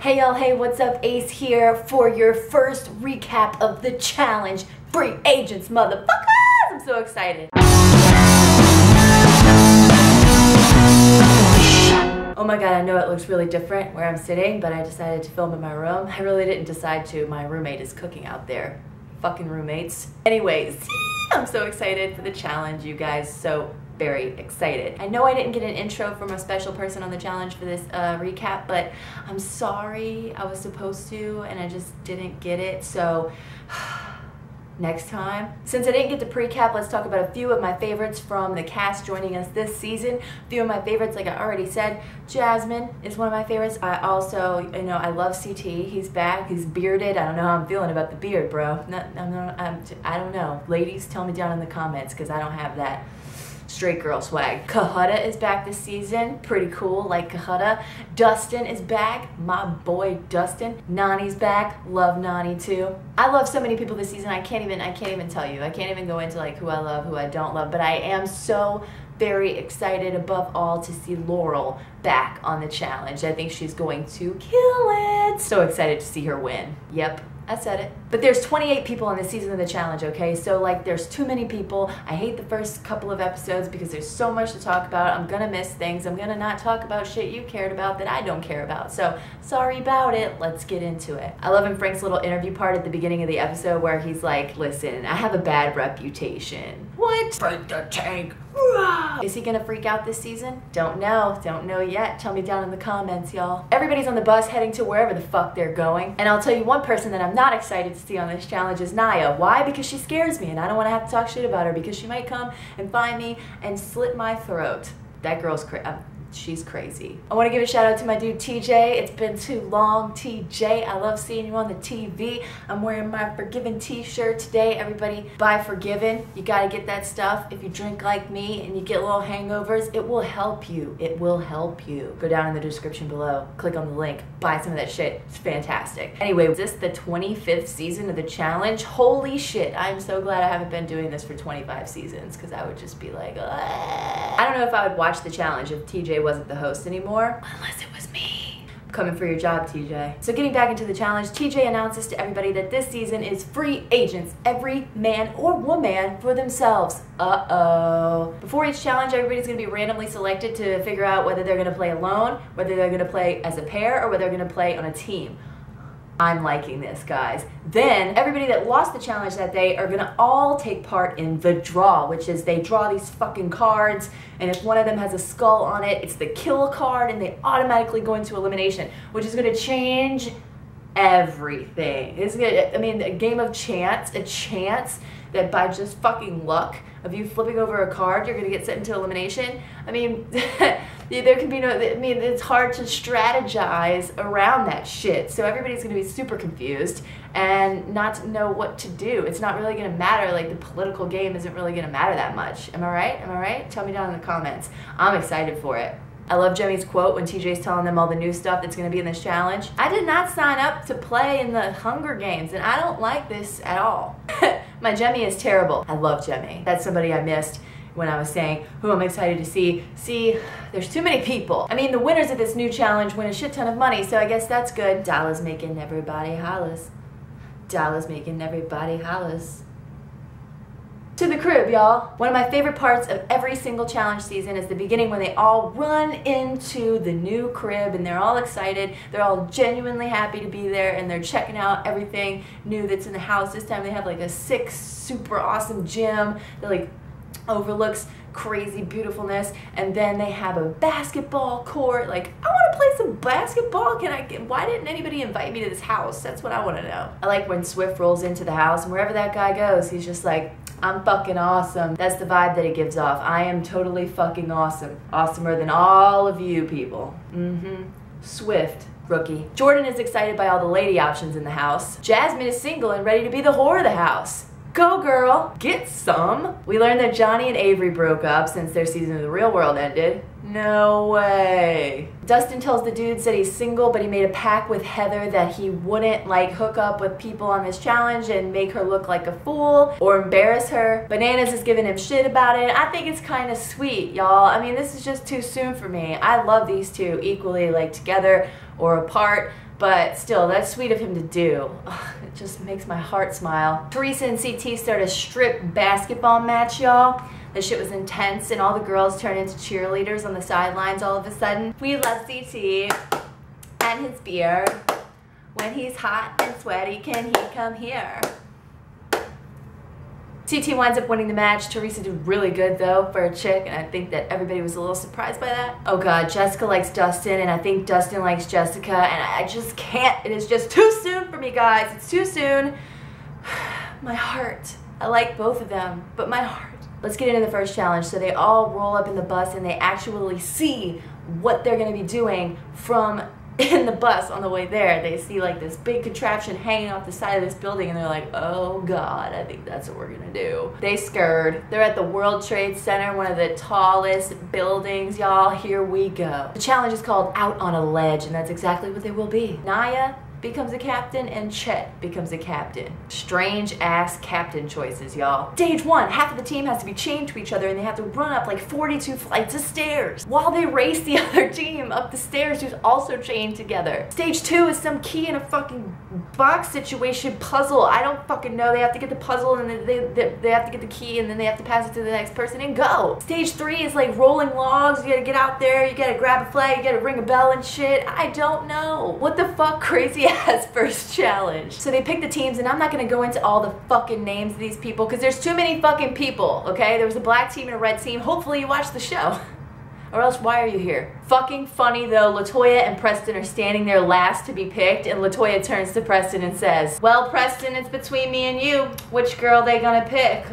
Hey y'all, hey, what's up? Ace here for your first recap of the challenge. Free agents, motherfuckers! I'm so excited. Oh my god, I know it looks really different where I'm sitting, but I decided to film in my room. I really didn't decide to. My roommate is cooking out there. Fucking roommates. Anyways, I'm so excited for the challenge, you guys. So very excited. I know I didn't get an intro from a special person on the challenge for this recap, but I'm sorry. I was supposed to and I just didn't get it, so next time. Since I didn't get to pre-cap, let's talk about a few of my favorites from the cast joining us this season. A few of my favorites, like I already said, Jasmine is one of my favorites. I also, I love CT. He's back. He's bearded. I don't know how I'm feeling about the beard, bro. I don't know. Ladies, tell me down in the comments because I don't have that straight girl swag. Kahutta is back this season. Pretty cool, like Kahutta. Dustin is back. My boy Dustin. Nani's back. Love Nani too. I love so many people this season. I can't even tell you. I can't even go into like who I love, who I don't love, but I am so very excited above all to see Laurel back on the challenge. I think she's going to kill it. So excited to see her win. Yep. I said it. But there's 28 people on this season of the challenge, okay? So like there's too many people. I hate the first couple of episodes because there's so much to talk about. I'm gonna miss things. I'm gonna not talk about shit you cared about that I don't care about. So sorry about it. Let's get into it. I love in Frank's little interview part at the beginning of the episode where he's like, listen, I have a bad reputation. What? Break the tank. Is he gonna freak out this season? Don't know yet. Tell me down in the comments, y'all. Everybody's on the bus heading to wherever the fuck they're going. And I'll tell you one person that I'm not excited to see on this challenge is Naya. Why? Because she scares me and I don't wanna have to talk shit about her because she might come and find me and slit my throat. That girl's she's crazy. I want to give a shout out to my dude TJ. It's been too long, TJ. I love seeing you on the TV. I'm wearing my Forgiven t-shirt today. Everybody buy Forgiven. You got to get that stuff. If you drink like me and you get little hangovers, it will help you. It will help you. Go down in the description below. Click on the link. Buy some of that shit. It's fantastic. Anyway, is this the 25th season of the challenge? Holy shit. I'm so glad I haven't been doing this for 25 seasons because I would just be like, ugh. I don't know if I would watch the challenge if TJ wasn't the host anymore, unless it was me. I'm coming for your job, TJ. So getting back into the challenge, TJ announces to everybody that this season is free agents, every man or woman for themselves. Uh-oh. Before each challenge, everybody's gonna be randomly selected to figure out whether they're gonna play alone, whether they're gonna play as a pair, or whether they're gonna play on a team. I'm liking this, guys. Then everybody that lost the challenge that day are gonna all take part in the draw, which is they draw these fucking cards, and if one of them has a skull on it, it's the kill card, and they automatically go into elimination, which is gonna change everything. It's gonna, a game of chance, a chance that by just fucking luck of you flipping over a card, you're gonna get sent into elimination. There can be it's hard to strategize around that shit. So everybody's gonna be super confused and not know what to do. It's not really gonna matter, like the political game isn't really gonna matter that much. Am I right? Am I right? Tell me down in the comments. I'm excited for it. I love Jemmy's quote when TJ's telling them all the new stuff that's going to be in this challenge. I did not sign up to play in the Hunger Games, and I don't like this at all. My Jemmy is terrible. I love Jemmy. That's somebody I missed when I was saying who I'm excited to see. See, there's too many people. The winners of this new challenge win a shit ton of money, so I guess that's good. Dollars making everybody hollers. Dollars making everybody hollers. To the crib, y'all. One of my favorite parts of every single challenge season is the beginning when they all run into the new crib and they're all excited. They're all genuinely happy to be there and they're checking out everything new that's in the house. This time they have like a sick, super awesome gym that like overlooks crazy beautifulness, and then they have a basketball court. Like, I want to play some basketball. Why didn't anybody invite me to this house? That's what I want to know. I like when Swift rolls into the house and wherever that guy goes, he's just like, I'm fucking awesome. That's the vibe that he gives off. I am totally fucking awesome. Awesomer than all of you people. Swift. Rookie. Jordan is excited by all the lady options in the house. Jasmine is single and ready to be the whore of the house. Go girl, get some. We learned that Johnny and Avery broke up since their season of The Real World ended. No way. Dustin tells the dudes that he's single, but he made a pact with Heather that he wouldn't like hook up with people on this challenge and make her look like a fool or embarrass her. Bananas is giving him shit about it. I think it's kind of sweet, y'all. This is just too soon for me. I love these two equally, like together or apart. But still, that's sweet of him to do. Ugh, it just makes my heart smile. Teresa and CT start a strip basketball match, y'all. This shit was intense, and all the girls turn into cheerleaders on the sidelines all of a sudden. We love CT and his beard. When he's hot and sweaty, can he come here? CT winds up winning the match. Teresa did really good though for a chick, and I think that everybody was a little surprised by that. Oh god, Jessica likes Dustin, and I think Dustin likes Jessica, and I just can't. It is just too soon for me, guys. It's too soon. My heart. I like both of them, but my heart. Let's get into the first challenge. So they all roll up in the bus, and they actually see what they're gonna be doing from in the bus on the way there. They see like this big contraption hanging off the side of this building, and they're like, oh god, I think that's what we're gonna do. They scared. They're at the World Trade Center, one of the tallest buildings, y'all. Here we go. The challenge is called Out on a Ledge, and that's exactly what they will be. Naya becomes a captain, and Chet becomes a captain. Strange ass captain choices, y'all. Stage 1, half of the team has to be chained to each other, and they have to run up like 42 flights of stairs while they race the other team up the stairs who's also chained together. Stage 2 is some key in a fucking box situation puzzle. I don't fucking know. They have to get the puzzle, and then they have to get the key, and then they have to pass it to the next person and go. Stage 3 is like rolling logs. You gotta get out there, you gotta grab a flag, you gotta ring a bell and shit. I don't know. What the fuck, crazy ass first challenge. So they pick the teams, and I'm not gonna go into all the fucking names of these people because there's too many fucking people, okay? There was a black team and a red team. Hopefully you watched the show. Or else why are you here? Fucking funny though, LaToya and Preston are standing there last to be picked, and LaToya turns to Preston and says, well, Preston, it's between me and you. Which girl they gonna pick?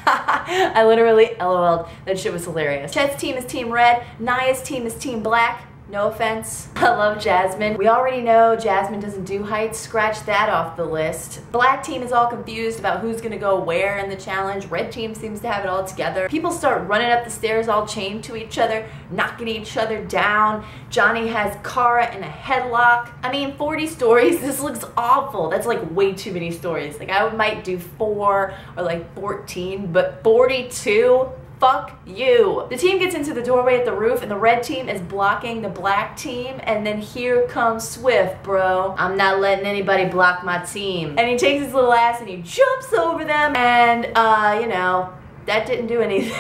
I literally LOL'd. That shit was hilarious. Chet's team is Team Red. Naya's team is Team Black. No offense. I love Jasmine. We already know Jasmine doesn't do heights. Scratch that off the list. Black team is all confused about who's gonna go where in the challenge. Red team seems to have it all together. People start running up the stairs all chained to each other, knocking each other down. Johnny has Kara in a headlock. I mean, 40 stories. This looks awful. That's like way too many stories. Like I might do 4 or like 14, but 42? Fuck you. The team gets into the doorway at the roof, and the red team is blocking the black team, and then here comes Swift, bro. I'm not letting anybody block my team. And he takes his little ass and he jumps over them, and you know, that didn't do anything.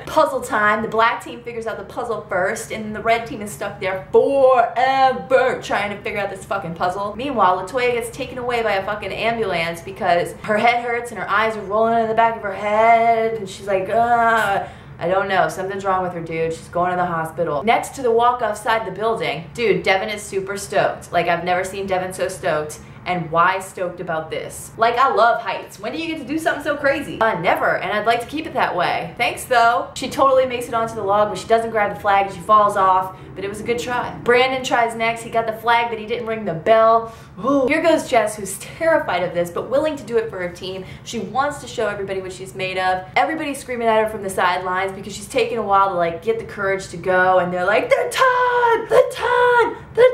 Puzzle time. The black team figures out the puzzle first, and the red team is stuck there forever trying to figure out this fucking puzzle. Meanwhile, LaToya gets taken away by a fucking ambulance because her head hurts and her eyes are rolling in the back of her head, and she's like, I don't know, something's wrong with her, dude. She's going to the hospital. Next to the walk-off side of the building, dude, Devin is super stoked. Like, I've never seen Devin so stoked. And why stoked about this? Like, I love heights. When do you get to do something so crazy? Never, and I'd like to keep it that way. Thanks, though. She totally makes it onto the log, but she doesn't grab the flag and she falls off, but it was a good try. Brandon tries next. He got the flag, but he didn't ring the bell. Ooh. Here goes Jess, who's terrified of this, but willing to do it for her team. She wants to show everybody what she's made of. Everybody's screaming at her from the sidelines because she's taking a while to, like, get the courage to go, and they're like, the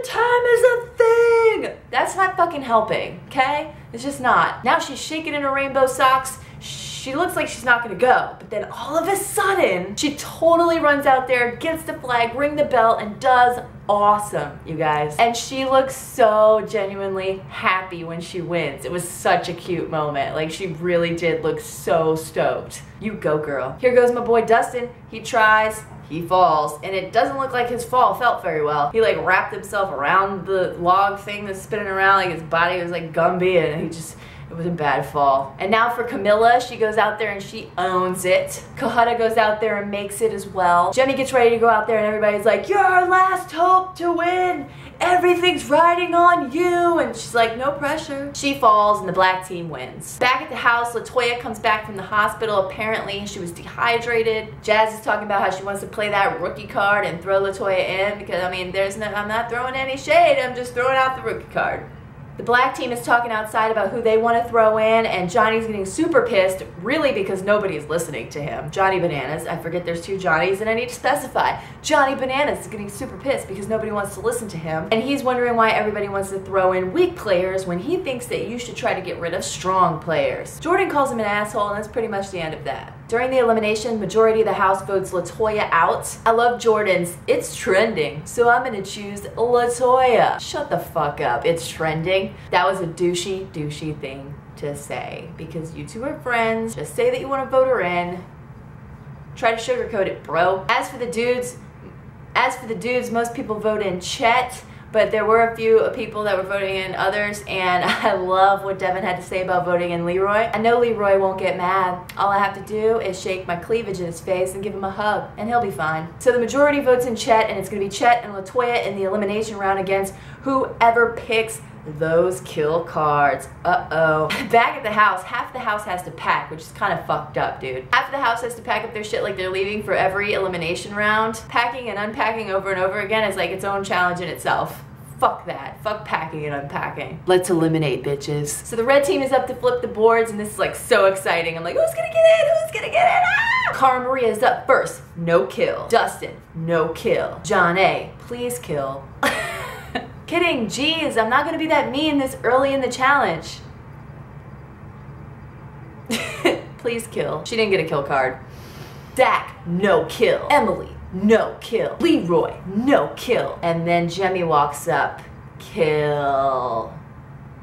time is a thing. That's not fucking helping, okay? It's just not. Now she's shaking in her rainbow socks. She looks like she's not gonna go, but then all of a sudden, she totally runs out there, gets the flag, ring the bell, and does awesome, you guys. And she looks so genuinely happy when she wins. It was such a cute moment. Like, she really did look so stoked. You go, girl. Here goes my boy Dustin. He tries. He falls, and it doesn't look like his fall felt very well. He like wrapped himself around the log thing that's spinning around, like his body was like Gumby, and it was a bad fall. And now for Camilla, she goes out there and she owns it. Kahada goes out there and makes it as well. Jenny gets ready to go out there, and everybody's like, you're our last hope to win. Everything's riding on you. And she's like, no pressure. She falls, and the black team wins. Back at the house, LaToya comes back from the hospital. Apparently, she was dehydrated. Jazz is talking about how she wants to play that rookie card and throw LaToya in because, I mean, I'm not throwing any shade. I'm just throwing out the rookie card. The black team is talking outside about who they want to throw in, and Johnny's getting super pissed, really because nobody's listening to him. Johnny Bananas, I forget there's 2 Johnnies, and I need to specify. Johnny Bananas is getting super pissed because nobody wants to listen to him, and he's wondering why everybody wants to throw in weak players when he thinks that you should try to get rid of strong players. Jordan calls him an asshole, and that's pretty much the end of that. During the elimination, majority of the house votes LaToya out. I love Jordan's, it's trending, so I'm gonna choose LaToya. Shut the fuck up, it's trending. That was a douchey thing to say because you two are friends. Just say that you want to vote her in. Try to sugarcoat it, bro. As for the dudes, most people vote in Chet, but there were a few people that were voting in others, and I love what Devin had to say about voting in Leroy. I know Leroy won't get mad. All I have to do is shake my cleavage in his face and give him a hug, and he'll be fine. So the majority votes in Chet, and it's gonna be Chet and LaToya in the elimination round against whoever picks those kill cards. Uh-oh. Back at the house, half the house has to pack, which is kind of fucked up, dude. Half of the house has to pack up their shit like they're leaving for every elimination round. Packing and unpacking over and over again is like its own challenge in itself. Fuck that. Fuck packing and unpacking. Let's eliminate, bitches. So the red team is up to flip the boards, and this is like so exciting. I'm like, who's gonna get in? Who's gonna get in? Ah! Cara Maria is up first. No kill. Dustin, no kill. John A, please kill. Kidding, jeez, I'm not gonna be that mean this early in the challenge. Please kill. She didn't get a kill card. Zach, no kill. Emily, no kill. Leroy, no kill. And then Jemmye walks up, kill.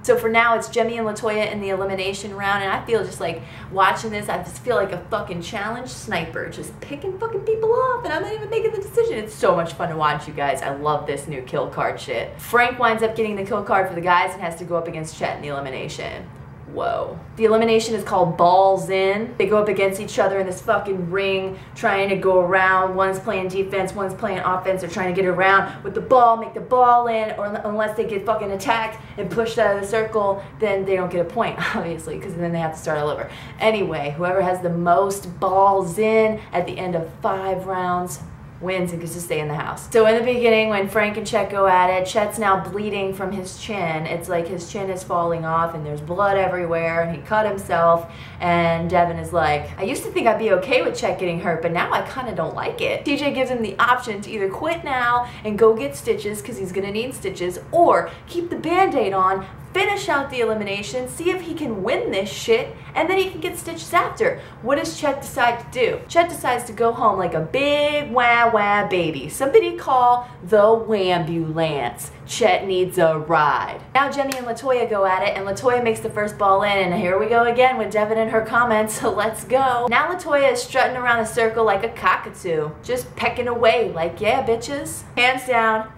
So for now, it's Jemmye and LaToya in the elimination round, and I feel just like watching this, I just feel like a fucking challenge sniper, just picking fucking people off, and I'm not even making the decision. It's so much fun to watch, you guys. I love this new kill card shit. Frank winds up getting the kill card for the guys and has to go up against Chet in the elimination. Whoa. The elimination is called Balls In. They go up against each other in this fucking ring, trying to go around. One's playing defense, one's playing offense. They're trying to get around with the ball, make the ball in, or unless they get fucking attacked and pushed out of the circle, then they don't get a point, obviously, because then they have to start all over. Anyway, whoever has the most balls in at the end of 5 rounds wins and gets to stay in the house. So in the beginning, when Frank and Chet go at it, Chet's now bleeding from his chin. It's like his chin is falling off and there's blood everywhere, and he cut himself, and Devin is like, I used to think I'd be okay with Chet getting hurt, but now I kind of don't like it. TJ gives him the option to either quit now and go get stitches, because he's gonna need stitches, or keep the Band-Aid on, finish out the elimination, see if he can win this shit, and then he can get stitches after. What does Chet decide to do? Chet decides to go home like a big wah-wah baby. Somebody call the wambulance. Chet needs a ride. Now Jemmye and LaToya go at it, and LaToya makes the first ball in, and here we go again with Devin and her comments, so let's go. Now LaToya is strutting around the circle like a cockatoo, just pecking away like, yeah, bitches. Hands down,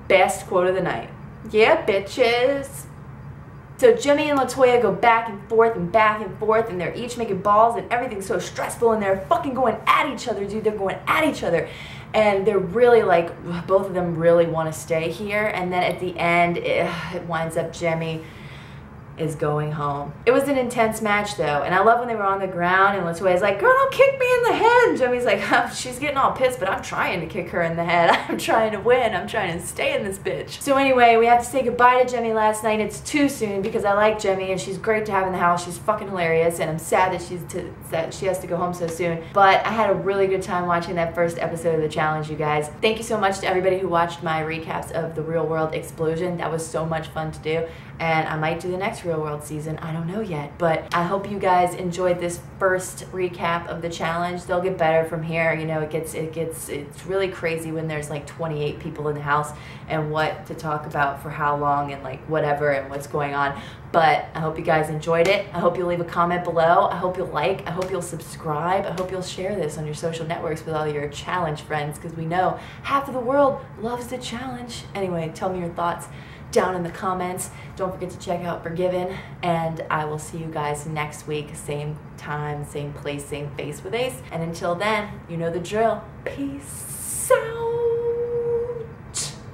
best quote of the night. Yeah, bitches. So Jemmye and LaToya go back and forth, and they're each making balls, and everything's so stressful, and they're fucking going at each other, dude. They're going at each other. And they're really like, both of them really want to stay here. And then at the end, it winds up Jemmye is going home. It was an intense match though, and I love when they were on the ground and LaToya's like, girl, don't kick me in the head. And Jemmye's like, oh, she's getting all pissed, but I'm trying to kick her in the head. I'm trying to win. I'm trying to stay in this bitch. So anyway, we have to say goodbye to Jemmye last night. It's too soon because I like Jemmye and she's great to have in the house. She's fucking hilarious, and I'm sad that she has to go home so soon. But I had a really good time watching that first episode of the challenge, you guys. Thank you so much to everybody who watched my recaps of the Real World Explosion. That was so much fun to do, and I might do the next Real World season. I don't know yet, but I hope you guys enjoyed this first recap of the challenge. They'll get better from here. You know, it's really crazy when there's like 28 people in the house and what to talk about for how long and like whatever and what's going on. But I hope you guys enjoyed it. I hope you'll leave a comment below. I hope you'll like. I hope you'll subscribe. I hope you'll share this on your social networks with all your challenge friends, because we know half of the world loves the challenge. Anyway, tell me your thoughts down in the comments. Don't forget to check out Forgiven, and I will see you guys next week. Same time, same place, same face with Ace. And until then, you know the drill. Peace out.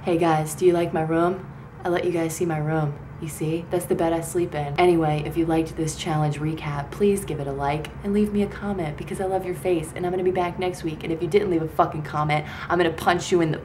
Hey guys, do you like my room? I let you guys see my room. You see, that's the bed I sleep in. Anyway, if you liked this challenge recap, please give it a like and leave me a comment, because I love your face, and I'm gonna be back next week. And if you didn't leave a fucking comment, I'm gonna punch you in the